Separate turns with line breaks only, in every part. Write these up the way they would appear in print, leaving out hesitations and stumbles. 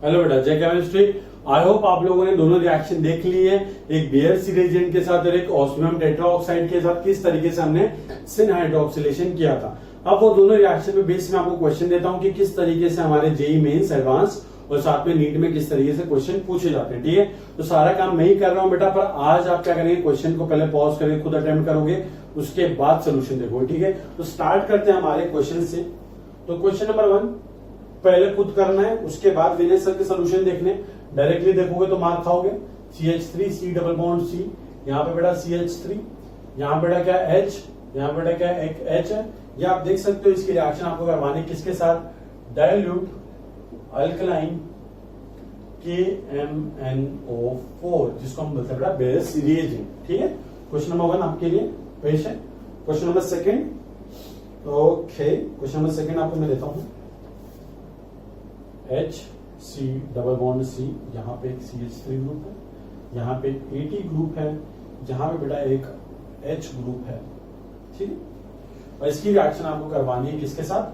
Hello बेटा, जय chemistry. I hope आप लोगों ने दोनों रिएक्शन देख ली है, एक बेयरसी रिएजेंट के साथ और एक ऑस्मियम टेट्राऑक्साइड के साथ किस तरीके से हमने सिन हाइड्रोक्सिलेशन किया था। अब वो दोनों रिएक्शन पे बेस में आपको क्वेश्चन देता हूं कि किस तरीके से हमारे जेईई मेंस एडवांस और साथ में नीट में किस तरीके से क्वेश्चन पूछे जाते हैं। ठीक है, तो सारा काम मैं ही कर रहा हूं बेटा, पर आज आप क्या करेंगे, क्वेश्चन को पहले पॉज करके खुद अटेम्प्ट करोगे, उसके बाद सोल्यूशन देखोगे। ठीक है, तो स्टार्ट करते हैं हमारे क्वेश्चन से। तो क्वेश्चन नंबर 1 पहले खुद करना है, उसके बाद विनय सर के सोल्यूशन देखने। डायरेक्टली देखोगे तो मार खाओगे। CH3 C double bond C, यहाँ पे बेटा CH3, यहाँ बेटा क्या H, यहाँ बेटा क्या एक H है। ये आप देख सकते हो, इसकी रिएक्शन आपको करवानी किसके साथ, डाइल्यूट अल्कलाइन KMnO4, जिसको हम बोलते हैं बेटा बेस रिएजेंट। ठीक है, क्वेश्चन नंबर 1 आपके लिए पेश है। Question number 2, okay, question number 2 आपको मैं देता हूं। HC डबल बॉन्ड C, यहाँ पे एक CH3 ग्रुप है, यहाँ पे एक AT ग्रुप है, जहां पे बेटा एक H ग्रुप है। ठीक है, और इसकी रिएक्शन आपको करवानी है किसके साथ,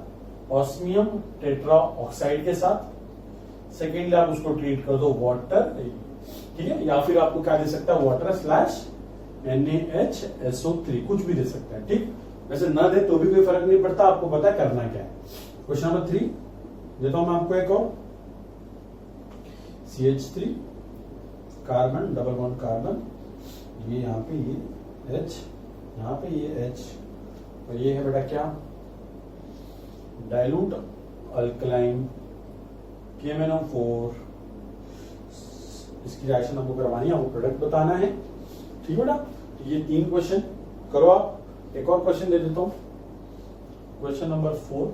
ऑस्मियम टेट्राऑक्साइड के साथ। सेकेंडली आप उसको ट्रीट कर दो वाटर, ठीक है, या फिर आपको क्या दे सकता है, वाटर स्लैश NaHSO3, कुछ भी दे सकता है। ठीक, वैसे ना दे तो भी कोई फर्क नहीं पड़ता, आपको पता है करना क्या है। क्वेश्चन नंबर 3 देता हूं मैं आपको एक और, CH3 carbon double bond carbon, ये यहाँ पे ये H, यहाँ पे ये H, और ये है बेटा क्या, डाइल्यूट अल्कलाइन KMnO4। इसकी रिएक्शन आपको करवानी है, आपको प्रोडक्ट बताना है। ठीक है बेटा, ये 3 क्वेश्चन करो आप। एक और क्वेश्चन दे देता हूं, क्वेश्चन नंबर 4।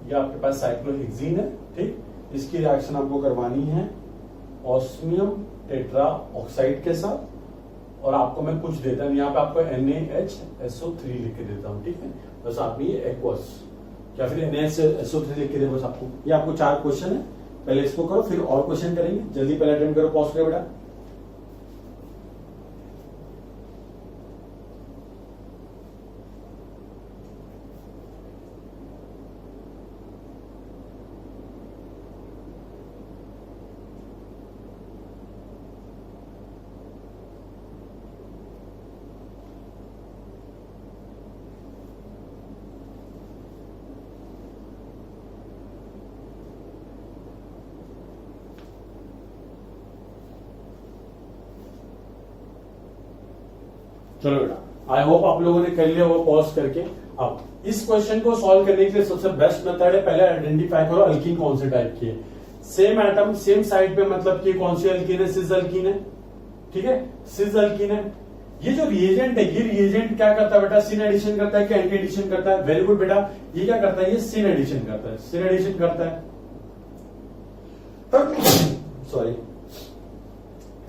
ये आपके पास साइक्लोहेक्सीन है। ठीक, इसकी रिएक्शन आपको करवानी है ऑस्मियम टेट्राऑक्साइड के साथ, और आपको मैं कुछ देता हूं, यहाँ पे आपको NaHSO3 लिख के देता हूं। ठीक है, बस आप ये एक्वस या फिर NaHSO3 लिख के दे बस आपको। ये आपको 4 क्वेश्चन है, पहले इसको करो फिर और क्वेश्चन करेंगे। जल्दी पहले अटेम्प्ट करो, पॉज करो बेटा। चलो बेटा, आई होप आप लोगों ने कर लिया वो पॉज करके। अब इस क्वेश्चन को सॉल्व करने के लिए सबसे बेस्ट मेथड है, पहले आइडेंटिफाई करो अल्कीन कौन से टाइप की है। सेम एटम सेम साइड पे, मतलब कि कौन सी अल्कीन है, सिस अल्कीन है। ठीक है, सिस अल्कीन है। ये जो रिएजेंट है, ये रिएजेंट क्या करता है बेटा, सिन एडिशन करता है कि एंटी एडिशन करता है। वेरी गुड बेटा, ये क्या करता है, ये सिन एडिशन करता है, सिन एडिशन करता है। सॉरी,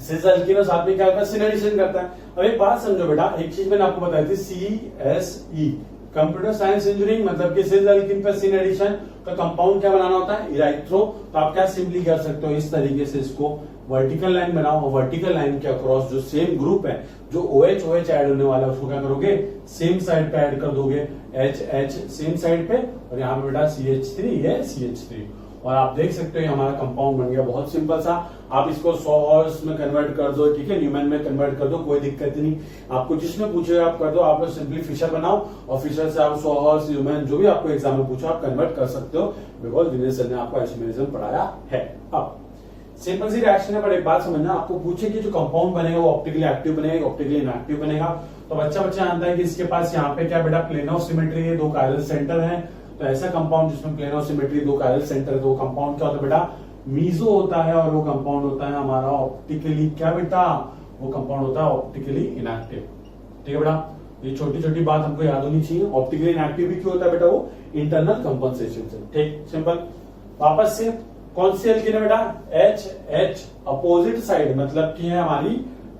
सिस अल्कीन और साथ में क्या करता है, सिन एडिशन करता है। अब एक बात समझो बेटा, एक चीज मैंने आपको बताई थी, CSE कंप्यूटर साइंस इंजीनियरिंग, मतलब कि सिस अल्कीन पर सिन एडिशन का कंपाउंड क्या बनाना होता है, इराइथ्रो। तो आप क्या सिंपली कर सकते हो, इस तरीके से इसको वर्टिकल लाइन बनाओ, और वर्टिकल लाइन के अक्रॉस जो सेम ग्रुप है, जो OH ऐड होने वाला है, उसको क्या करोगे, सेम साइड पे ऐड कर दोगे, HH सेम साइड पे, और यहाँ पे बेटा CH3, ये CH3, और आप देख सकते हो हमारा कंपाउंड बन गया। बहुत सिंपल सा, आप इसको सॉल्ट्स में कन्वर्ट कर दो, ठीक है, न्यूमैन में कन्वर्ट कर दो, कोई दिक्कत नहीं। आपको जिसमें पूछेगा आप कर दो, आप लोग सिंपली फिशर बनाओ, और फिशर से आप सॉल्ट्स, न्यूमैन, जो भी आपको एग्जाम में पूछो आप कन्वर्ट कर सकते हो, बिकॉज विनय सर ने आपको आइसोमेरिज्म पढ़ाया है। अब सिंपल सी रिएक्शन है, पर एक बात समझना, आपको पूछे कि जो कंपाउंड बनेगा वो ऑप्टिकली एक्टिव बनेगा, ऑप्टिकली इनएक्टिव बनेगा। तो बच्चा जानता है कि इसके पास यहाँ पे क्या बेटा, प्लेन ऑफ सिमेट्री है, 2 कायरल सेंटर है। तो ऐसा कंपाउंड जिसमें plane of symmetry, 2 chiral centre है, तो वो कंपाउंड क्या होता है बेटा, मीजो होता है, और वो कंपाउंड होता है हमारा ऑप्टिकली क्या बेटा, वो कंपाउंड होता है ऑप्टिकली इनएक्टिव। ठीक है बेटा, ये छोटी छोटी बात हमको याद होनी चाहिए। ऑप्टिकली इनएक्टिव भी क्यों होता है बेटा, वो इंटरनल कंपनसेशन से। ठीक, सिंपल। वापस से कौन सी अल्कीन है बेटा, HH अपोजिट साइड, मतलब की है हमारी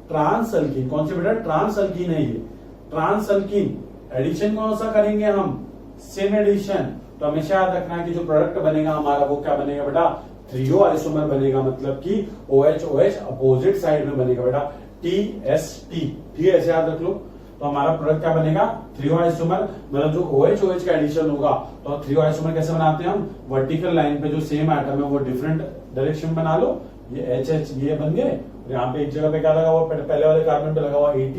ट्रांस अल्कीन। कौन सी बेटा, ट्रांस अल्कीन है ये, ट्रांस अल्कीन। एडिशन कौन सा करेंगे हम, सिन एडिशन। तो हमेशा याद रखना है कि जो प्रोडक्ट बनेगा हमारा वो क्या बनेगा बेटा, थ्रियो आइसोमर बनेगा, मतलब कि OH अपोजिट साइड में बनेगा बेटा, TST। ठीक है, ऐसे याद रख लो। तो हमारा प्रोडक्ट क्या बनेगा, 3O आइसोमर, मतलब जो OH OH का एडिशन होगा तो 3O आइसोमर कैसे बनाते हैं हम, वर्टिकल लाइन पे जो सेम एटम है वो डिफरेंट डायरेक्शन बना लो, ये HH ये बन गए, और यहाँ पे एक जगह पे क्या लगा हुआ, पहले वाले कार्बन पे लगा हुआ ET,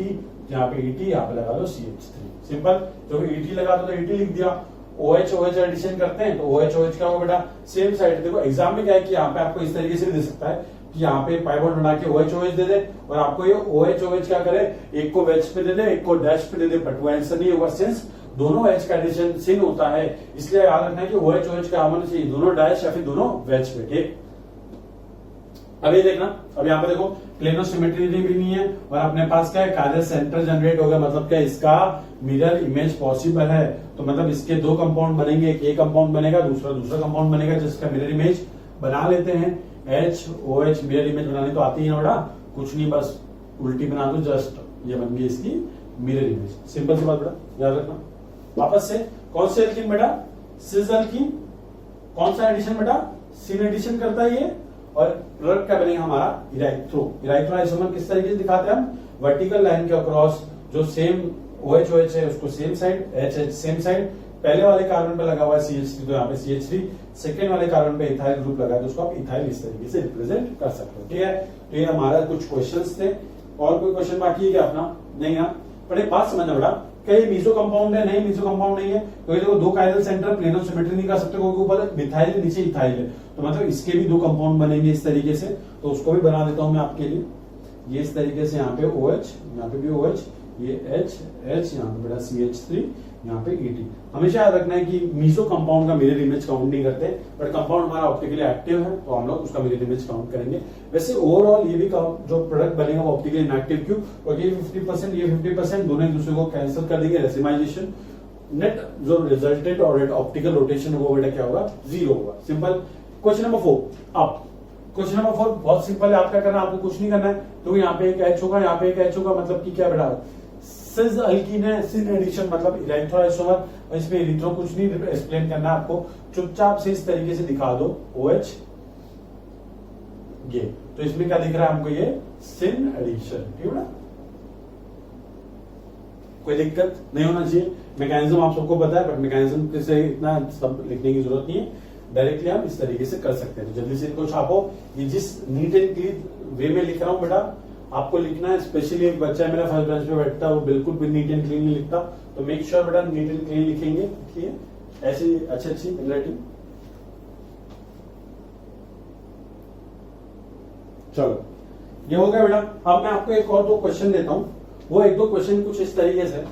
यहाँ पे ET, यहाँ पे लगा लो CH3, सिंपल। तो ET लगा तो ET लिख दिया, OH OH एडिशन करते हैं तो OH OH क्या होगा बेटा, सेम साइड। देखो एग्जाम में क्या है कि यहाँ पे आपको इस तरीके से भी दे सकता है कि यहाँ पे पाई बॉन्ड बना के OH OH दे दे, और आपको ये OH OH क्या करे, एक को वेज पे दे दे, एक को डैश पे दे दे, बट वो आंसर नहीं होगा, सिंस दोनों H का एडिशन सिन होता है, इसलिए याद रखना है कि OH OH का होना चाहिए दोनों डैश या फिर दोनों वेज पे, ठीक। अब ये देखना, अब यहाँ पे देखो प्लेनो सिमेट्री भी नहीं है, और अपने पास क्या है, कायदे सेंटर जनरेट होगा, मतलब क्या इसका मिरर इमेज पॉसिबल है, तो मतलब इसके दो कंपाउंड बनेंगे, एक ये कंपाउंड बनेगा, दूसरा कंपाउंड बनेगा जिसका मिरर इमेज बना लेते हैं। HOH मिरर इमेज बनानी तो आती है बेटा, कुछ नहीं बस उल्टी बना दो, जस्ट ये बन गई इसकी मिरर इमेज, सिंपल सी बात बेटा, याद रखना। वापस से कौन से एल्कीन बेटा, सिस एल्कीन, कौन सा एडिशन बेटा, सिन एडिशन करता है ये, और प्रोडक्ट क्या बनेगा हमारा, इराइथ्रो। इराइथ्रो आइसोमर किस तरीके से दिखाते हैं हम, वर्टिकल लाइन के अक्रॉस जो सेम OH OH है उसको same side, HH same side, पहले वाले कार्बन पे लगा हुआ है CH3 तो यहाँ पे CH3, सेकेंड वाले कार्बन पे इथाइल ग्रुप लगा है तो उसको आप इथाइल इस तरीके से रिप्रेजेंट कर सकते हो, ठीक है। तो ये हमारा कुछ क्वेश्चंस थे, और कोई क्वेश्चन बाकी है क्या अपना, नहीं है, पर एक बात समझना बेटा, क्या ये मीसो कंपाउंड है, नहीं मीसो कंपाउंड नहीं है, क्योंकि देखो दो कायरल सेंटर प्लेनो सिमेट्री नहीं कर सकते क्योंकि ऊपर मिथाइल नीचे इथाइल है, तो मतलब इसके भी दो कंपाउंड बनेंगे इस तरीके से, तो उसको भी बना देता हूं मैं आपके लिए, ये इस तरीके से, यहाँ पे OH, यहाँ पे भी OH, ये H यहाँ पे बेटा CH3, यहाँ पे ET। हमेशा याद रखना है कि मीसो कंपाउंड का मिरर इमेज काउंट नहीं करते, बट कंपाउंड हमारा ऑप्टिकली एक्टिव है तो हम लोग उसका मिरर इमेज काउंट करेंगे। वैसे ओवरऑल ये भी जो प्रोडक्ट बनेगा वो ऑप्टिकली इनएक्टिव, क्यों, क्योंकि 50% ये 50% दोनों एक दूसरे को कैंसिल कर देंगे, रेसिमाइजेशन, नेट जो रिजल्टेड और ऑप्टिकल रोटेशन वो बेटा क्या होगा, 0 होगा, सिंपल। क्वेश्चन नंबर 4, अब क्वेश्चन नंबर 4 बहुत सिंपल है, आपका करना, आपको कुछ नहीं करना है, तो यहाँ पे एक H होगा, यहाँ पे एक H होगा, मतलब कि क्या बेटा, सिस एल्कीन है, सिन एडिशन मतलब इराइथ्रो आइसोमर, और इसमें इरिथ्रो कुछ नहीं एक्सप्लेन करना है आपको, चुपचाप से इस तरीके से दिखा दो OH ये, तो इसमें क्या दिख रहा है हमको, ये सिन एडिशन, ठीक है ना, कोई दिक्कत नहीं होना चाहिए। मैकेनिज्म आप सबको पता है, बट मैकेनिज्म से इतना सब लिखने की जरूरत नहीं है, डायरेक्टली हम इस तरीके से कर सकते हैं। तो जल्दी से इनको छापो, ये जिस नीट एंड क्लीन वे में लिख रहा हूं बेटा आपको लिखना है, स्पेशली एक बच्चा है मेरा फर्स्ट बेंच पे बैठता है वो बिल्कुल भी नीट एंड क्लीन नहीं लिखता, तो मेक श्योर बेटा नीट एंड क्लीन लिखेंगे, ठीक है, ऐसी अच्छी राइटिंग। चलो ये हो गया बेटा। अब मैं आपको एक और दो क्वेश्चन देता हूं, वो एक दो क्वेश्चन कुछ इस तरीके से,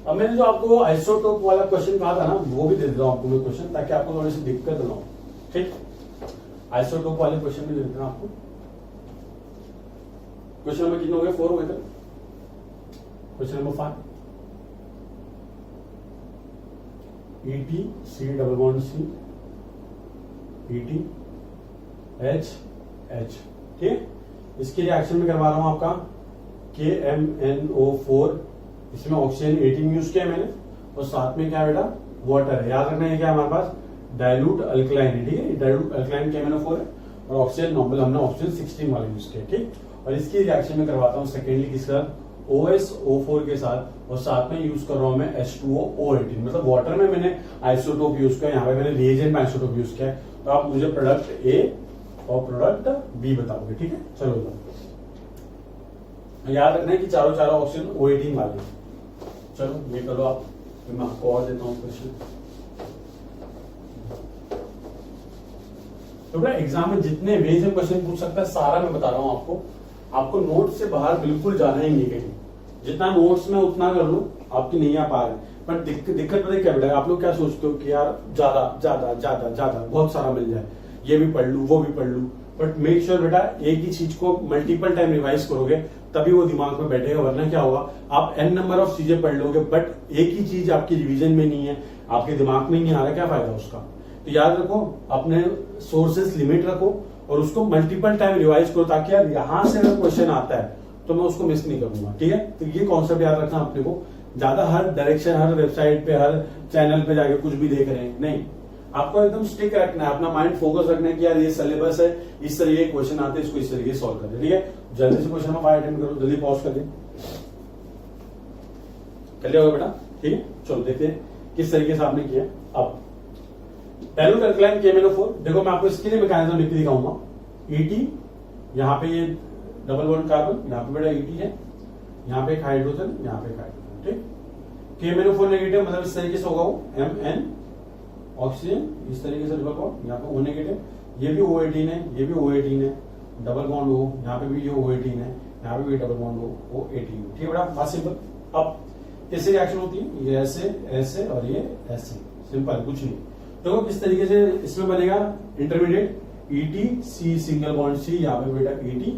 अब मैंने जो आपको आइसोटोप वाला क्वेश्चन कहा था ना, वो भी दे देता हूं आपको मैं क्वेश्चन, ताकि आपको थोड़ी सी दिक्कत ना हो, ठीक। आइसोटोप वाले क्वेश्चन भी दे देता हूं आपको। क्वेश्चन नंबर कितने हो गए, 4 हो गए थे। Question number 5, ET C double bond C, ET H H, ठीक। इसके रिएक्शन में करवा रहा हूं आपका KMNO4, इसमें ऑक्सीजन 18 यूज किया मैंने, और साथ में क्या बेटा, वाटर है। याद रखना है क्या हमारे पास डाइल्यूट अल्कलाइन है, ठीक है, डाइल्यूट अल्कलाइन KMNO4 है, और ऑक्सीजन नॉर्मल हमने ऑक्सीजन 16 वाला यूज किया, ठीक। और इसकी रिएक्शन में करवाता हूँ सेकेंडली किसका, OSO4 के साथ, और साथ में यूज कर रहा हूं मैं H2O18, मतलब वाटर में मैंने आइसोटोप यूज किया, यहाँ पे मैंने रिएजेंट में आइसोटोप यूज किया है। तो आप मुझे प्रोडक्ट A और प्रोडक्ट B बताओगे, ठीक है। चलो याद रखना है कि चारों ऑप्शन O18 वाले। चलो ये करो आप, फिर मैं आपको और देता हूँ क्वेश्चन। तो बेटा एग्जाम में जितने वे से क्वेश्चन पूछ सकता है सारा मैं बता रहा हूँ आपको। आपको नोट से बाहर बिल्कुल जाना ही नहीं कहीं, जितना नोट्स में उतना कर लो, आपकी नहीं आ पा रहे। पर दिक्कत पता है क्या बेटा, आप लोग क्या सोचते हो कि यार ज्यादा ज्यादा ज्यादा ज्यादा बहुत सारा मिल जाए, ये भी पढ़ लू वो भी पढ़ लू, बट मेक श्योर बेटा एक ही चीज को मल्टीपल टाइम रिवाइज करोगे तभी वो दिमाग में बैठेगा, वरना क्या होगा आप n नंबर ऑफ चीजें पढ़ लोगे बट एक ही चीज आपकी रिवीजन में नहीं है, आपके दिमाग में नहीं आ रहा, क्या फायदा उसका। तो याद रखो, अपने सोर्सेस लिमिट रखो और उसको मल्टीपल टाइम रिवाइज करो, ताकि यार यहां से अगर क्वेश्चन आता है तो मैं उसको मिस नहीं करूंगा, ठीक है। तो ये कॉन्सेप्ट याद रखना अपने को, ज्यादा हर डायरेक्शन हर वेबसाइट पे हर चैनल पे जाके कुछ भी देख रहे हैं नहीं, आपको एकदम स्टिक रखना है, अपना माइंड फोकस रखना है कि यार ये सिलेबस है, इस तरीके के क्वेश्चन आते हैं, इसको इस तरीके से सॉल्व करते हैं। ठीक है, जल्दी से क्वेश्चन नंबर 5 अटेम्प्ट करो, जल्दी पॉज कर दे, कर लिया होगा बेटा। ठीक है, चलो देखते हैं किस तरीके से आपने किया। अब डाइल्यूट अल्कलाइन KMnO4, देखो मैं आपको इसके लिए मैकेनिज्म लिख के दिखाऊंगा। ET, यहाँ पे ये डबल बॉन्ड कार्बन, यहाँ पे बेटा ET है, यहाँ पे एक हाइड्रोजन, यहाँ पे एक हाइड्रोजन। ठीक, KMnO4 नेगेटिव, मतलब इस तरीके से होगा वो MN ऑक्सीजन, इस तरीके से डबल बॉन्ड, यहाँ पे O नेगेटिव, ये भी O18 है, ये भी O18 है, डबल बॉन्ड O, यहाँ पे भी ये O18 है, यहाँ पे भी डबल बॉन्ड O18। ठीक है बेटा, बात सिंपल। अब कैसे रिएक्शन होती है, ये ऐसे ऐसे और ये ऐसे, सिंपल, कुछ नहीं। देखो किस तरीके से इसमें बनेगा intermediate, ET C single bond C, यहाँ पे बेटा ET,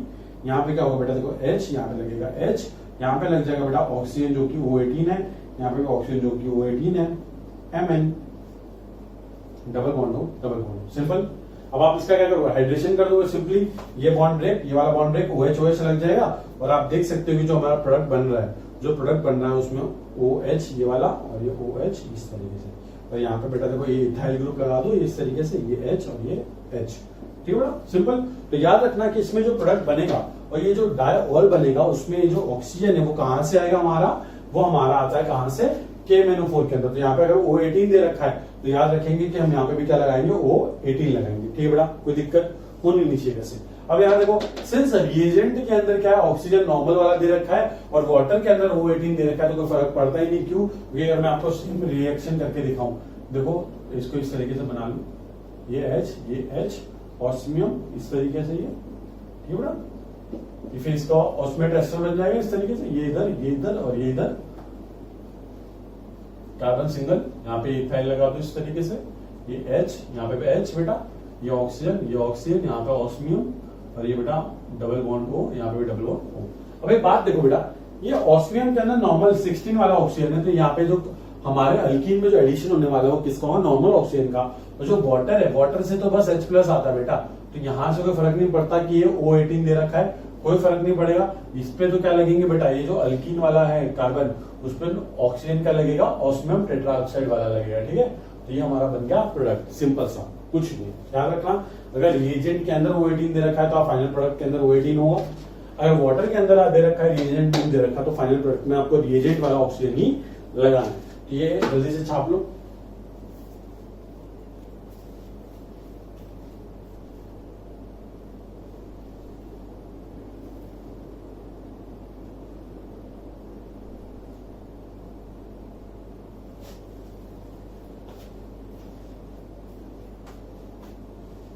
यहाँ पे क्या होगा बेटा, देखो H, यहाँ पे लगेगा H, यहाँ पे लग जाएगा बेटा ऑक्सीजन जो कि O18 है, यहाँ पे ऑक्सीजन जो कि O18 है, MN, डबल बॉन्ड हो, डबल बॉन्ड, सिंपल। अब आप इसका क्या करोगे, हाइड्रेशन कर दोगे सिंपली, ये बॉन्ड ब्रेक, ये वाला बॉन्ड ब्रेक, OH लग जाएगा, और आप देख सकते हो कि जो हमारा प्रोडक्ट बन रहा है, जो प्रोडक्ट बन रहा है उसमें OH ये वाला और ये OH इस तरीके से, और यहाँ पे बेटा देखो ये इथाइल ग्रुप लगा दो इस तरीके से, ये H और ये H। ठीक है बेटा, सिंपल। तो याद रखना कि इसमें जो प्रोडक्ट बनेगा और ये जो डायऑल बनेगा, उसमें जो ऑक्सीजन है वो कहां से आएगा हमारा, वो हमारा आता है कहां से, KMnO4 के अंदर। तो यहाँ पे अगर O18 दे रखा है तो याद रखेंगे कि हम यहाँ पे भी क्या लगाएंगे, O18 लगाएंगे। ठीक है बेटा, कोई दिक्कत होनी नहीं चाहिए वैसे। अब यहाँ देखो, सिंस रिएजेंट के अंदर क्या है, ऑक्सीजन नॉर्मल वाला दे रखा है और वाटर के अंदर O18 दे रखा है, तो कोई फर्क पड़ता ही नहीं। क्यों, क्योंकि अगर मैं आपको सिंपल रिएक्शन करके दिखाऊं, देखो इसको इस तरीके से बना लू, ये H ऑस्मियम इस तरीके से, ये ठीक है बेटा, फिर इसका ऑस्मेट एस्टर बन जाएगा इस तरीके से, ये इधर और ये इधर, कार्बन सिंगल, यहाँ पे इथाइल लगा दो इस तरीके से, ये H, यहाँ पे H बेटा, ये ऑक्सीजन, यहाँ पे ऑस्मियम, और ये बेटा डबल बॉन्ड O, यहाँ पे भी डबल बॉन्ड O। अब एक बात देखो बेटा, ये ऑस्मियम के अंदर नॉर्मल 16 वाला ऑक्सीजन है, तो यहाँ पे जो हमारे अल्कीन में जो एडिशन होने वाला है वो किसका होगा, नॉर्मल ऑक्सीजन का। और जो वाटर है, वाटर से तो बस H+ आता है बेटा, तो यहाँ से कोई फर्क नहीं पड़ता कि ये O18 दे रखा है, कोई फर्क नहीं पड़ेगा। इस पे तो क्या लगेंगे बेटा, ये जो अल्कीन वाला है कार्बन, उस पर ऑक्सीजन का लगेगा, ऑस्मियम टेट्राऑक्साइड वाला लगेगा। ठीक है, तो ये हमारा बन गया प्रोडक्ट, सिंपल सा, कुछ नहीं। ध्यान रखना, अगर रिएजेंट के अंदर O18 दे रखा है तो फाइनल प्रोडक्ट के अंदर O18 होगा। अगर वाटर के अंदर दे रखा है, रिएजेंट नहीं दे रखा, तो फाइनल प्रोडक्ट में आपको रिएजेंट वाला ऑक्सीजन ही लगाना है। तो ये जल्दी से छाप लो।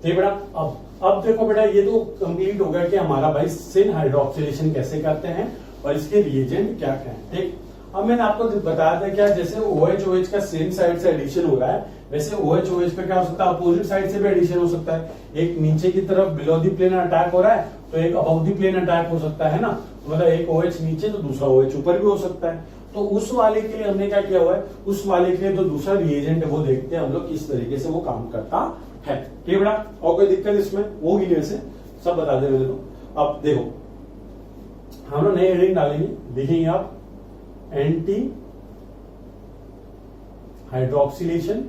ठीक बेटा, अब देखो बेटा, ये तो कंप्लीट हो गया कि हमारा भाई सिन हाइड्रोक्सिलेशन कैसे करते हैं और इसके रिएजेंट क्या क्या है। ठीक, अब मैंने आपको बताया था क्या, जैसे OH का सेम साइड से एडिशन हो रहा है, वैसे OH पे क्या हो सकता है, अपोजिट साइड से भी एडिशन हो सकता है। एक नीचे की तरफ बिलो दी प्लेन अटैक हो रहा है, तो एक अबव दी प्लेन अटैक हो सकता है ना, तो मतलब एक OH नीचे तो दूसरा OH ऊपर भी हो सकता है। तो उस वाले के लिए हमने क्या किया हुआ है, उस वाले के लिए जो दूसरा रिएजेंट है वो देखते हैं हम लोग किस तरीके से वो काम करता है। ठीक बेटा, और कोई दिक्कत इसमें होगी नहीं, वैसे सब बता दे मैंने तो। अब देखो, हम लोग नई हेडिंग डालेंगे, देखेंगे आप, एंटी हाइड्रोक्सिलेशन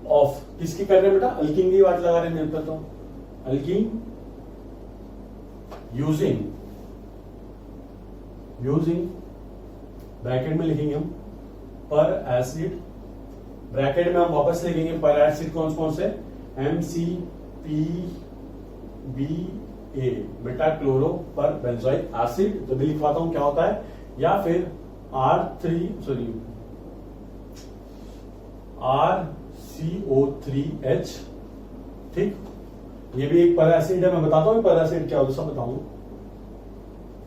ऑफ, किसकी कर रहे हैं बेटा, अल्कीन की बात लगा रहे हैं मेरे पे, तो अल्कीन यूजिंग ब्रैकेट में लिखेंगे हम पर एसिड, ब्रैकेट में हम वापस लिखेंगे पर एसिड कौन कौन से, MCPBA बेटा क्लोरो पर बेंजोइक एसिड, तो भी लिखवाता हूं क्या होता है, या फिर RCO3H। ठीक, ये भी एक पर एसिड है, मैं बताता हूं पर एसिड क्या होता है, सब बताऊंगा,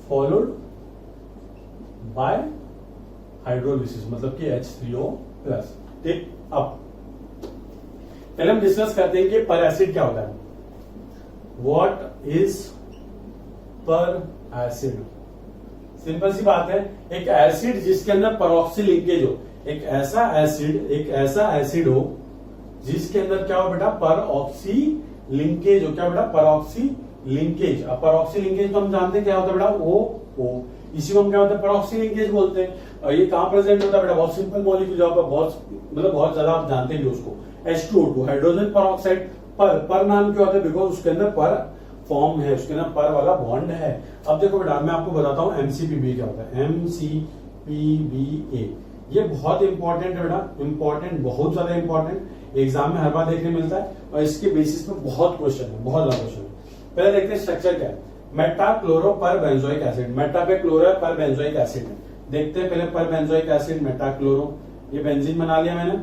फॉलोड बाय हाइड्रोलिसिस, मतलब कि H3O+। ठीक, अब पहले हम डिस्कस करते हैं कि पर एसिड क्या होता है। व्हाट इज पर एसिड, सिंपल सी बात है, एक एसिड जिसके अंदर परऑक्सी लिंकेज हो, एक ऐसा एसिड हो जिसके अंदर क्या हो बेटा, परऑक्सी लिंकेज हो। क्या बेटा, परऑक्सी लिंकेज। अब परऑक्सी लिंकेज तो हम जानते हैं क्या होता है बेटा, O इसी को हम क्या बोलते हैं, पेरोक्सी लिंकेज बोलते हैं। और ये कहाँ प्रेजेंट होता है बेटा, बहुत सिंपल मॉलिक्यूल जहाँ पर बहुत मतलब बहुत ज्यादा आप जानते हैं उसको, H2O2 हाइड्रोजन पेरोक्साइड। पर नाम क्यों आता है, बिकॉज उसके अंदर पर फॉर्म है, उसके अंदर पर वाला बॉन्ड है। अब देखो बेटा मैं आपको बताता हूँ MCPB क्या होता है, MCPBA ये बहुत इंपॉर्टेंट है बेटा, इंपॉर्टेंट, बहुत ज्यादा इंपॉर्टेंट, एग्जाम में हर बार देखने मिलता है और इसके बेसिस पे बहुत क्वेश्चन है, बहुत ज्यादा क्वेश्चन है। पहले देखते हैं स्ट्रक्चर क्या है, मेटा क्लोरो पर बेंजोइक एसिड, मेटा पे क्लोरो है, पर बेंजोइक एसिड है। देखते हैं पहले पर बेंजोइक एसिड मेटा क्लोरो, ये बेंजीन बना लिया मैंने,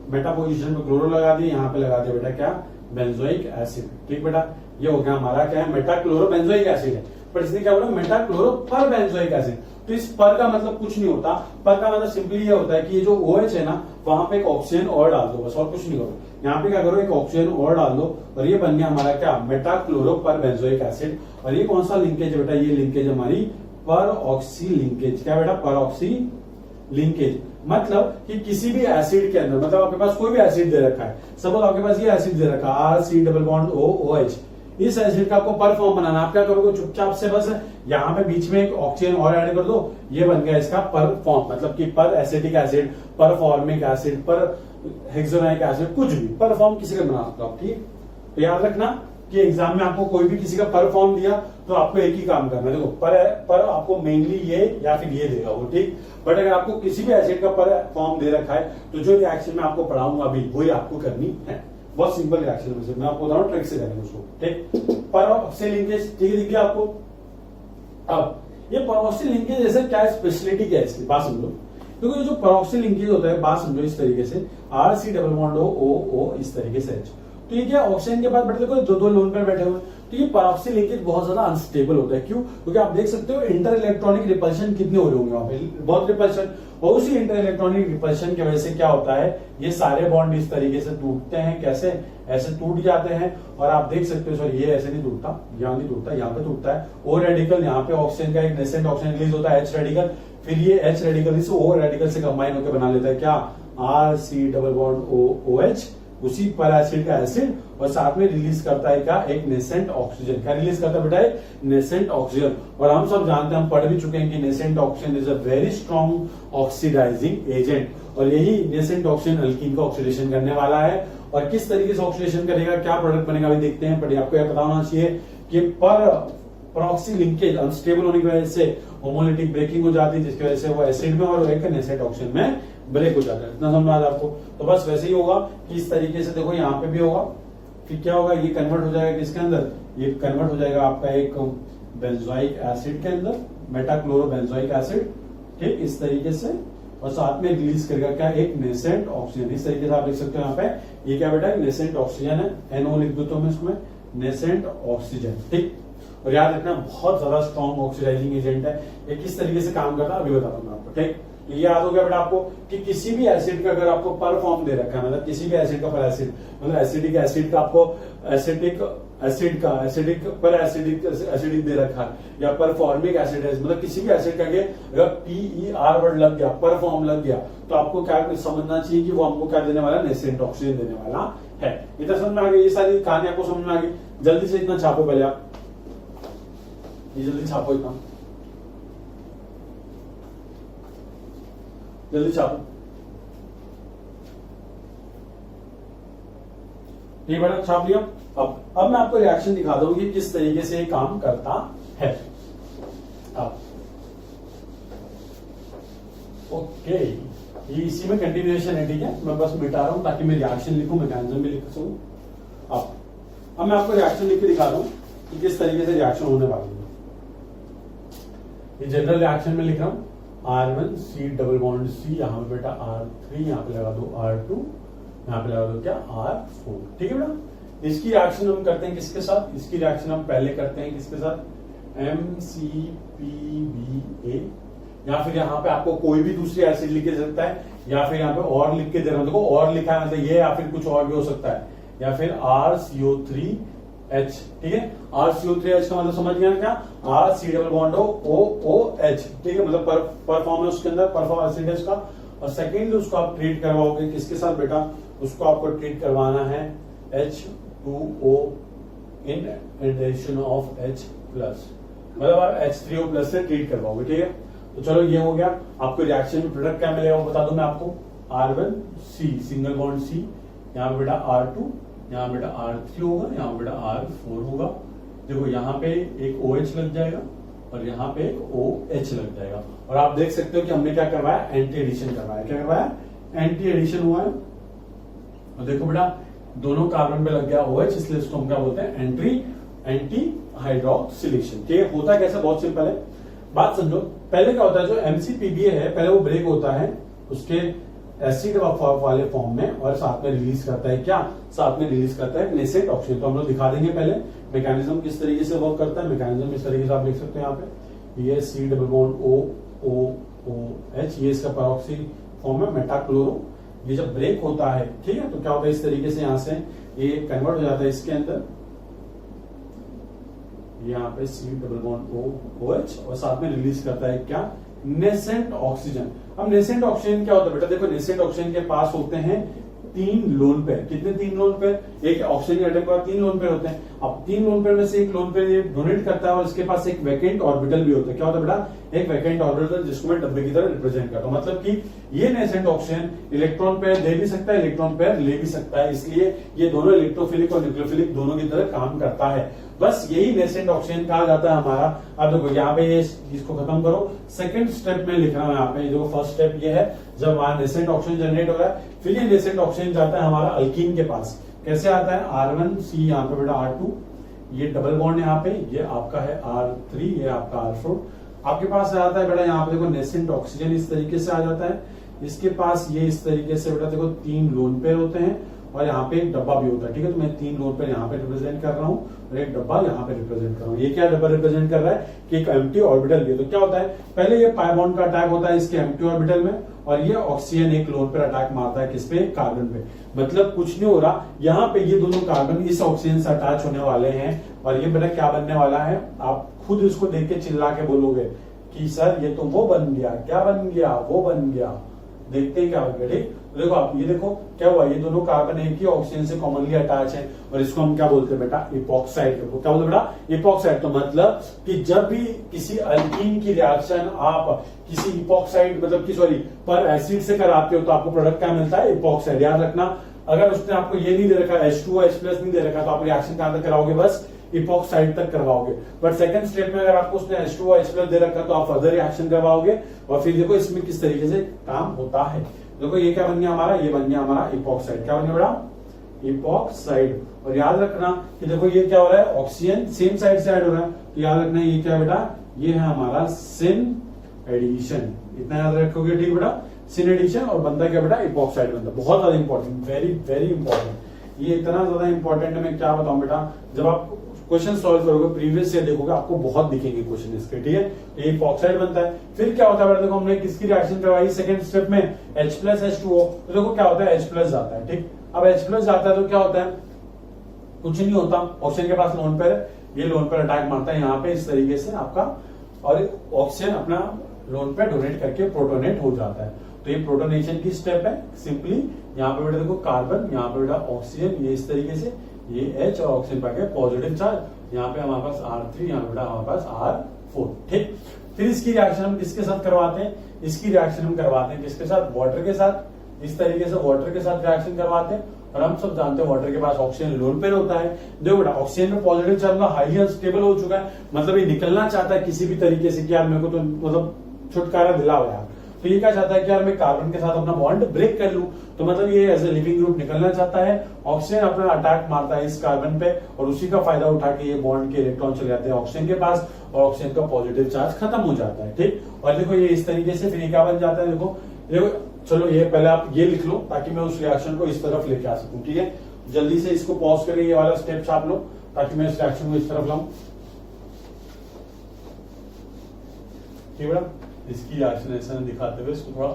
मेटा पोजीशन पे क्लोरो लगा दिया, यहाँ पे लगा दिया बेटा क्या, बेंजोइक एसिड। ठीक बेटा, ये हो गया हमारा क्या है, मेटा क्लोरो बेंजोइक एसिड है। पर इसने क्या बोला, मेटा क्लोरो पर बेंजोइक एसिड। तो इस पर का मतलब कुछ नहीं होता, पर का मतलब सिंपली ये होता है कि ये जो OH है ना, वहां पे एक ऑक्सीजन और डाल दो, बस और कुछ नहीं होगा। यहाँ पे क्या करो, एक ऑक्सीजन और डाल दो और ये बन गया हमारा क्या, मेटा क्लोरो पर बेंजोइक एसिड। और ये कौन सा लिंकेज है बेटा, ये लिंकेज हमारी पर ऑक्सी लिंकेज। क्या बेटा, पर ऑक्सी लिंकेज। मतलब कि किसी भी एसिड के अंदर, मतलब आपके पास कोई भी एसिड दे रखा है, सपोज आपके पास ये एसिड दे रखा है RC डबल बॉन्ड OH, इस एसिड का आपको पर फॉर्म बनाना, आप क्या करोगे, चुपचाप से बस यहाँ पे बीच में एक ऑक्सीजन और ऐड कर दो, ये बन गया इसका पर फॉर्म। मतलब कि पर एसिटिक एसिड, पर फॉर्मिक एसिड, पर हेक्सानाइक एसिड, कुछ भी पर फॉर्म किसी का बना सकते हो आप। ठीक, तो याद रखना कि एग्जाम में आपको कोई भी किसी का पर फॉर्म दिया तो आपको एक ही काम करना है, देखो पर आपको मेनली ये या फिर ये देगा वो। ठीक, बट अगर आपको किसी भी एसिड का पर फॉर्म दे रखा है तो जो रिएक्शन में आपको पढ़ाऊंगा अभी वही आपको करनी है। बहुत सिंपल रिएक्शन में से मैं आपको बता रहा हूँ, ट्रिक से करेंगे उसको। ठीक, परऑक्सी लिंकेज, ठीक है, दिख गया आपको। अब ये परऑक्सी लिंकेज जैसे क्या स्पेशलिटी क्या है इसकी, बात समझो। क्योंकि जो परऑक्सी लिंकेज होता है, बात समझो इस तरीके से, RC डबल बॉन्ड O इस तरीके से H, तो ये क्या ऑक्सीजन के बाद बेटे देखो दो लोन पर बैठे हुए, तो ये परऑक्सी लिंकेज बहुत ज्यादा अनस्टेबल होता है। क्यों, क्योंकि आप देख सकते हो इंटर इलेक्ट्रॉनिक रिपल्शन कितने हो रहे होंगे वहां पे, बहुत रिपल्शन। और उसी इंटर इलेक्ट्रॉनिक रिपल्शन की वजह से क्या होता है, ये सारे बॉन्ड इस तरीके से टूटते हैं। कैसे, ऐसे टूट जाते हैं। और आप देख सकते हो, सॉरी ये ऐसे नहीं टूटता, यहाँ नहीं टूटता, यहाँ पे टूटता है। O रेडिकल, यहाँ पे ऑक्सीजन का एक नेसेंट ऑक्सीजन रिलीज होता है H रेडिकल, फिर ये H रेडिकल इस O रेडिकल से कंबाइन होकर बना लेता है क्या, RC डबल बॉन्ड OH, उसी पर एसिड का एसिड, और साथ में रिलीज करता है क्या, एक नेसेंट ऑक्सीजन। क्या रिलीज करता है बेटा, एक नेसेंट ऑक्सीजन। और हम सब जानते हैं, हम पढ़ भी चुके हैं कि nascent oxygen is a very strong oxidising agent, और यही नेसेंट ऑक्सीजन अल्कीन का ऑक्सीडेशन करने वाला है। और किस तरीके से ऑक्सीडेशन करेगा, क्या प्रोडक्ट बनेगा अभी देखते हैं। बट आपको यह पता होना चाहिए कि परऑक्सी लिंकेज अनस्टेबल होने की वजह से होमोलिटिक ब्रेकिंग हो जाती है, जिसकी वजह से वो एसिड में और एक नेसेंट ऑक्सीजन में ब्रेक हो जाता है। इतना समझ आ आपको। तो बस वैसे ही होगा कि इस तरीके से देखो यहाँ पे भी होगा, फिर क्या होगा, ये कन्वर्ट हो जाएगा किसके अंदर, ये कन्वर्ट हो जाएगा आपका एक बेंजोइक एसिड के अंदर, मेटा क्लोरो बेंजोइक एसिड। ठीक, इस तरीके से, और साथ में रिलीज करेगा क्या, एक नेसेंट ऑक्सीजन। इस तरीके से आप देख सकते हो यहाँ पे, ये क्या बेटा, नेसेंट ऑक्सीजन है, NO लिख दो तो मैं इसमें, नेसेंट ऑक्सीजन। ठीक, और याद रखना बहुत ज्यादा स्ट्रॉन्ग ऑक्सीडाइजिंग एजेंट है। ये किस तरीके से काम करता है अभी बताता हूँ आपको। ठीक, ये याद हो गया बेटा आपको कि किसी भी एसिड का अगर आपको पर फॉर्म दे रखा है, मतलब किसी भी एसिड का पर एसिड, मतलब एसिडिक एसिड का आपको एसिडिक एसिड का एसिडिक पर एसिडिक दे रखा है, या पर फॉर्मिक एसिड है, मतलब किसी भी एसिड का अगर PER वर्ड लग गया, पर फॉर्म लग गया, तो आपको क्या समझना चाहिए कि वो हमको क्या देने वाला है, नेसेंट ऑक्सीजन देने वाला है। इतना समझ में आ गई, ये सारी कहानी आपको समझ में आ गई। जल्दी से इतना छापो पहले आप, ये जल्दी छापो, इतना जल्दी छापो। ये बड़ा छाप लिया। अब मैं आपको रिएक्शन दिखा दूं कि किस तरीके से ये काम करता है। अब ओके, ये इसी में कंटिन्यूएशन है। ठीक है, मैं बस मिटा रहा हूं ताकि मैं रिएक्शन लिखूं, मैकेनिज्म भी लिख सकूं। अब मैं आपको रिएक्शन लिख के दिखा दूं कि किस तरीके से रिएक्शन होने वाली है। ये जनरल रिएक्शन में लिख रहा हूं, R1C डबल बॉन्ड C, यहाँ पे बेटा R3, यहाँ पे लगा दो R2, यहाँ पे लगा दो क्या, R4। ठीक है बेटा, इसकी रिएक्शन हम करते हैं किसके साथ, इसकी रिएक्शन हम पहले करते हैं किसके साथ, MCPBA, या फिर यहाँ पे आपको कोई भी दूसरी एसिड लिख के दे सकता है, या फिर यहाँ पे और लिख के दे रहा हूं, देखो और लिखा है मतलब ये, या फिर कुछ और भी हो सकता है, या फिर RCO3H। ठीक है, RCO3H का मतलब समझ गया ना, क्या, RC डबल बॉन्ड OH। ठीक है, मतलब पर फॉर्म है उसके अंदर, पर फॉर्म एसिड है उसका। और सेकेंडली उसको आप ट्रीट करवाओगे किसके साथ बेटा, उसको आपको ट्रीट करवाना है H2O in addition of H+। मतलब आप H3O+ से ट्रीट करवाओगे, ठीक है। तो चलो ये हो गया। आपको रिएक्शन में प्रोडक्ट क्या मिलेगा वो बता दूं मैं आपको। R1C सिंगल बॉन्ड C, यहाँ पे बेटा R2, यहाँ बेटा R3 होगा, यहाँ बेटा R4 होगा। देखो यहाँ पे एक OH लग जाएगा और यहाँ पे एक OH लग जाएगा। और आप देख सकते हो कि हमने क्या करवाया, एंटी एडिशन करवाया। क्या करवाया, एंटी एडिशन हुआ है। और देखो बेटा दोनों कार्बन पे लग गया OH, इसलिए इसको हम क्या बोलते हैं, एंटी हाइड्रोक्सिलेशन। ठीक है, होता कैसे, बहुत सिंपल है, बात समझो। पहले क्या होता है, जो MCPBA है पहले वो ब्रेक होता है उसके एसिड वाले फॉर्म में, और साथ में रिलीज करता है क्या, साथ में रिलीज करता है नेसेंट ऑक्सीजन। तो हम लोग दिखा देंगे पहले मैकेनिज्म किस तरीके से वर्क करता है। मैकेनिज्म इस तरीके से आप देख सकते हो यहाँ पे, ये C डबल बॉन्ड OOH, ये इसका पैरोक्सी फॉर्म है, मेटाक्लोरो। ये जब ब्रेक होता है, ठीक है, तो क्या होता है इस तरीके से यहाँ से ये कन्वर्ट हो जाता है इसके अंदर, यहाँ पे C डबल बॉन्ड OH, और साथ में रिलीज करता है क्या, नेसेंट ऑक्सीजन। अब नेसेंट ऑक्सीजन क्या होता है बेटा, देखो नेसेंट ऑक्सीजन के पास होते हैं 3 लोन पेयर। कितने 3 लोन पेयर, एक ऑक्सीजन एटम के पास 3 लोन पेयर होते हैं। अब 3 लोन पेयर में से एक लोन पेयर ये डोनेट करता है और इसके पास एक वैकेंट ऑर्बिटल भी होता है। क्या होता है बेटा, एक वैकेंट ऑर्बिटल, जिसको मैं डब्बे की तरह रिप्रेजेंट करता हूं। मतलब कि ये नेसेंट ऑक्सीजन इलेक्ट्रॉन पेयर दे भी सकता है, इलेक्ट्रॉन पेयर ले भी सकता है, इसलिए ये दोनों इलेक्ट्रोफिलिक और न्यूक्लियोफिलिक दोनों की तरह काम करता है। बस यही नेसेंट ऑक्सीजन कहा जाता है हमारा। अब देखो यहाँ पे ये इसको खत्म करो, सेकंड स्टेप में लिख रहा हूं यहाँ पे। जो फर्स्ट स्टेप ये है, जब वहां नेसेंट ऑक्सीजन जनरेट हो रहा है, फिर ये नेसेंट ऑक्सीजन जाता है हमारा अल्कीन के पास। कैसे आता है, R1C यहाँ पे बेटा R2, ये डबल बॉन्ड यहाँ पे, ये आपका है R3, ये आपका R4। आपके पास आता है बेटा यहाँ पे देखो नेसेंट ऑक्सीजन इस तरीके से आ जाता है। इसके पास ये इस तरीके से बेटा देखो 3 लोन पेयर होते हैं और यहाँ पे एक डब्बा भी होता है। ठीक है, तो मैं 3 लोन पेयर यहाँ पे रिप्रेजेंट कर रहा हूँ और एक डब्बा यहाँ पे रिप्रेजेंट कर रहा हूँ। ये क्या डब्बा रिप्रेजेंट कर रहा है कि एक एम्प्टी ऑर्बिटल भी है। तो क्या होता है, पहले ये पाई बॉन्ड का अटैक होता है इसके एम्प्टी ऑर्बिटल में, और ये ऑक्सीजन एक लोन पर अटैक मारता है किस पे, कार्बन पे। मतलब कुछ नहीं हो रहा, यहाँ पे ये दोनों कार्बन इस ऑक्सीजन से अटैच होने वाले हैं और ये बेटा क्या बनने वाला है, आप खुद इसको देख के चिल्ला के बोलोगे कि सर ये तो वो बन गया, क्या बन गया, वो बन गया। देखते हैं क्या बन गया। ठीक, देखो आप ये देखो क्या हुआ, ये दोनों कार्बन एक ही ऑक्सीजन से कॉमनली अटैच है और इसको हम क्या बोलते हैं बेटा, इपॉक्साइड। क्या बोलते हैं बेटा, इपॉक्साइड। तो मतलब कि जब भी किसी अल्कीन की रिएक्शन आप किसी इपॉक्साइड मतलब कि सॉरी पर एसिड से कराते हो तो आपको प्रोडक्ट क्या मिलता है, इपॉक्साइड। याद रखना, अगर उसने आपको ये नहीं दे रखा, H2OH+ नहीं दे रखा, तो आप रिएक्शन कहां तक कराओगे, बस इपॉक्साइड तक करवाओगे। बट सेकंड स्टेप में अगर आपको उसने H2OH+ दे रखा तो आप फर्दर रिएक्शन करवाओगे। और फिर देखो इसमें किस तरीके से काम होता है। देखो ये क्या बन गया हमारा, ये बन गया हमारा इपॉक्साइड। क्या बन गया बेटा, इपॉक्साइड। और याद रखना कि देखो ये क्या हो रहा है, ऑक्सीजन सेम साइड से ऐड हो रहा है, तो याद रखना ये क्या बेटा, ये है हमारा सिन एडिशन। इतना याद रखोगे, ठीक बेटा, सिन एडिशन। और बनता क्या बेटा, इपॉक्साइड बनता। बहुत ज्यादा इंपॉर्टेंट, वेरी वेरी इंपॉर्टेंट। ये इतना ज्यादा इंपॉर्टेंट है, मैं क्या बताऊं बेटा, जब आप क्वेश्चन सॉल्व करोगे प्रीवियस से देखोगे आपको बहुत दिखेंगे क्वेश्चन इसके। ठीक है, ये इपॉक्साइड बनता है। फिर क्या होता है बेटा, देखो हमने किसकी रिएक्शन करवाई सेकंड स्टेप में, H+H2O। तो देखो क्या होता है, H+ जाता है। ठीक, अब H+ जाता है तो क्या होता है, कुछ नहीं होता, ऑक्सीजन के पास लोन पेयर है, ये लोन पेयर अटैक मारता है यहाँ पे इस तरीके से आपका, और ऑक्सीजन अपना लोन पेयर डोनेट करके प्रोटोनेट हो जाता है। तो ये प्रोटोनेशन की स्टेप है। सिंपली यहाँ पे बेटा देखो कार्बन, यहाँ पे बेटा ऑक्सीजन, ये इस तरीके से ये H और ऑक्सीजन पाके पॉजिटिव चार्ज, यहाँ पे हमारे पास R3, यहाँ पे बेटा हमारे पास R4। ठीक, फिर इसकी रिएक्शन हम किसके साथ करवाते हैं, इसकी रिएक्शन हम करवाते हैं किसके साथ, वाटर के साथ। इस तरीके से वाटर के साथ रिएक्शन करवाते हैं। और हम सब जानते हैं वाटर के पास ऑक्सीजन लोन पेयर होता है। देखो बेटा ऑक्सीजन में पॉजिटिव चार्ज हाईली अनस्टेबल हो चुका है, मतलब ये निकलना चाहता है किसी भी तरीके से कि यार मेरे को तो मतलब छुटकारा दिलाओ यार। तो ये क्या चाहता है कि यार मैं कार्बन के साथ अपना बॉन्ड ब्रेक कर लूं। तो मतलब ये एज ए लिविंग ग्रुप निकलना चाहता है, ऑक्सीजन अपना अटैक मारता है इस कार्बन पे और उसी का फायदा उठा के ये बॉन्ड के इलेक्ट्रॉन चले जाते हैं ऑक्सीजन के पास और ऑक्सीजन का पॉजिटिव चार्ज खत्म हो जाता है। ठीक, और देखो ये इस तरीके से फिर क्या बन जाता है, देखो देखो चलो ये पहले आप ये लिख लो ताकि मैं उस रिएक्शन को इस तरफ लेके आ सकूं। ठीक है, जल्दी से इसको पॉज करके ये वाला स्टेप छाप लो ताकि मैं इस रिएक्शन को इस तरफ लाऊं। ठीक है, इसकी रिएक्शन दिखाते हुए इसको थोड़ा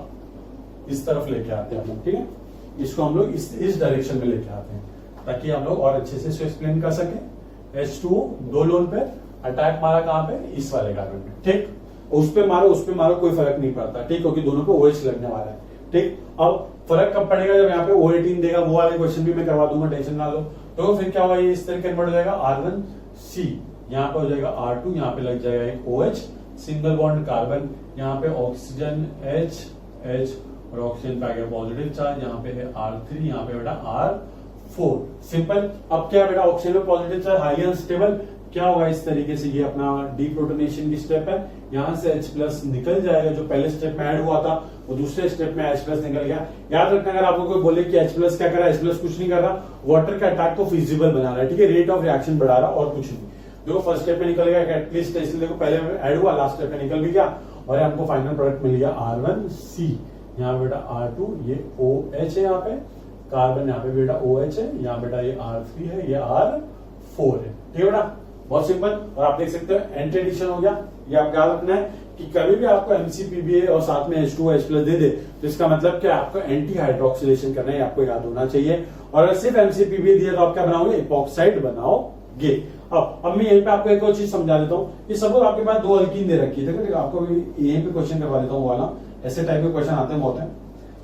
इस तरफ लेके आते हैं हम लोग। ठीक है, इसको हम लोग इस डायरेक्शन में लेके आते हैं ताकि हम लोग और अच्छे से इसको एक्सप्लेन कर सके। H2O 2 लोन पे अटैक मारा कहां पे, इस वाले कार्बन पे। ठीक, उस पे मारो कोई फर्क नहीं पड़ता। ठीक, क्योंकि दोनों पे OH लगने वाला है। ठीक, अब फर्क कब पड़ेगा, जब यहाँ पे O18 देगा, वो वाले क्वेश्चन भी मैं करवा दूंगा, टेंशन ना लो। तो फिर क्या हुआ, ये इस तरह कन्वर्ट हो जाएगा R1C यहाँ पे हो जाएगा R2, यहाँ पे लग जाएगा एक OH, सिंगल बॉन्ड कार्बन, यहाँ पे ऑक्सीजन H और ऑक्सीजन पे आ गया पॉजिटिव चार्ज, यहाँ पे है R3, यहाँ पे बेटा R4। सिंपल। अब क्या बेटा ऑक्सीजन में पॉजिटिव चार्ज हाईली अनस्टेबल, क्या होगा इस तरीके से, ये अपना डीप्रोटोनेशन की स्टेप है, यहाँ से H+ निकल जाएगा, जो पहले स्टेप में ऐड हुआ था वो दूसरे स्टेप में H+ निकल गया। याद रखना अगर आपको कोई बोले कि H+ क्या कर रहा है, H+ कुछ नहीं कर रहा, वाटर के अटैक को फिजिबल बना रहा है, ठीक है, रेट ऑफ रिएक्शन बढ़ा रहा और कुछ नहीं। देखो फर्स्ट स्टेप में निकल गया एटलीस्ट, इसलिए देखो पहले ऐड हुआ, लास्ट स्टेप में निकल भी गया और हमको फाइनल प्रोडक्ट मिल गया R1C। यहाँ बेटा R2, ये OH है, यहाँ पे कार्बन, यहाँ पे बेटा OH है, यहाँ बेटा ये R3 है, ये R4 है, ठीक है बेटा, बहुत सिंपल। और आप देख सकते हो एंटी एडिशन हो गया। ये आप याद रखना है कि कभी भी आपको MCPBA और साथ में H2H+ दे दे तो इसका मतलब क्या, आपको एंटी हाइड्रोक्सिलेशन करना है, आपको याद होना चाहिए। और अगर सिर्फ MCPBA दिया तो आप क्या बनाओगे, इपॉक्साइड बनाओगे। अब मैं यहीं पे आपको एक और चीज समझा देता हूँ कि सपोज आपके पास 2 अल्कीन दे रखी है, देखो आपको यहीं पे क्वेश्चन करवा देता हूँ वाला, ऐसे टाइप के क्वेश्चन आते हैं बहुत है।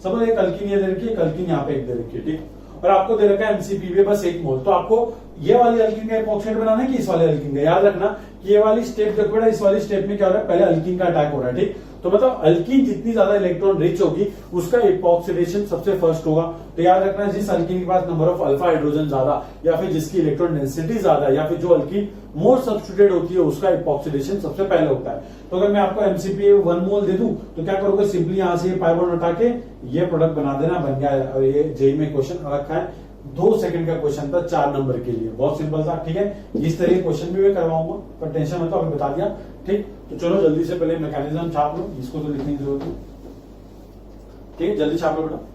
सपोज एक अल्कीन ये दे रखी है, एक अल्कीन यहाँ पे एक दे रखी है, ठीक, और आपको दे रखा है MCPBA बस 1 मोल, तो आपको ये वाली अल्कीन का इपॉक्साइड बनाना है कि इस वाले अल्कीन का। याद रखना कि ये वाली स्टेप देखो बेटा, इस वाली स्टेप में क्या हो रहा है, पहले अल्कीन का अटैक हो रहा है, ठीक, तो मतलब अल्कीन जितनी ज्यादा इलेक्ट्रॉन रिच होगी उसका इपॉक्सिडेशन सबसे फर्स्ट होगा। तो याद रखना जिस अल्कीन के पास नंबर ऑफ अल्फा हाइड्रोजन ज्यादा, या फिर जिसकी इलेक्ट्रॉन डेंसिटी ज्यादा, या फिर जो अल्कीन मोर सब्स्टिट्यूटेड होती है उसका इपॉक्सिडेशन सबसे पहले होता है। तो अगर मैं आपको MCPBA 1 मोल दे दूं तो क्या करोगे, सिंपली यहां से पाई बॉन्ड हटा के ये प्रोडक्ट बना देना, बन गया। और ये जेई में क्वेश्चन रखा है, 2 सेकंड का क्वेश्चन था 4 नंबर के लिए, बहुत सिंपल था, ठीक है। इस तरह के क्वेश्चन भी मैं करवाऊंगा, पर टेंशन मत लो, अभी बता दिया, ठीक। तो चलो जल्दी से पहले मैकेनिज्म छाप लो, इसको तो लिखने की जरूरत है, ठीक है, जल्दी छाप लो बेटा।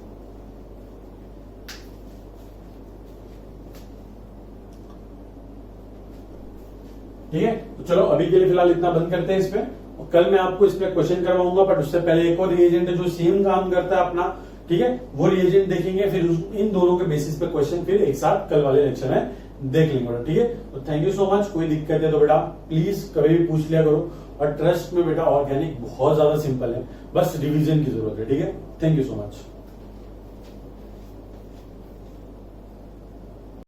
ठीक है, तो चलो अभी के लिए फिलहाल इतना बंद करते हैं इस पे, और कल मैं आपको इस पे क्वेश्चन करवाऊंगा, बट उससे पहले एक और रिएजेंट है जो सेम काम करता है अपना, ठीक है, वो रिएजेंट देखेंगे, फिर इन दोनों के बेसिस पे क्वेश्चन फिर एक साथ कल वाले लेक्चर में देख लेंगे, ठीक है। तो थैंक यू सो मच। कोई दिक्कत है तो बेटा प्लीज कभी भी पूछ लिया करो, और ट्रस्ट में बेटा ऑर्गेनिक बहुत ज्यादा सिंपल है, बस रिवीजन की जरूरत है, ठीक है। Thank you so much.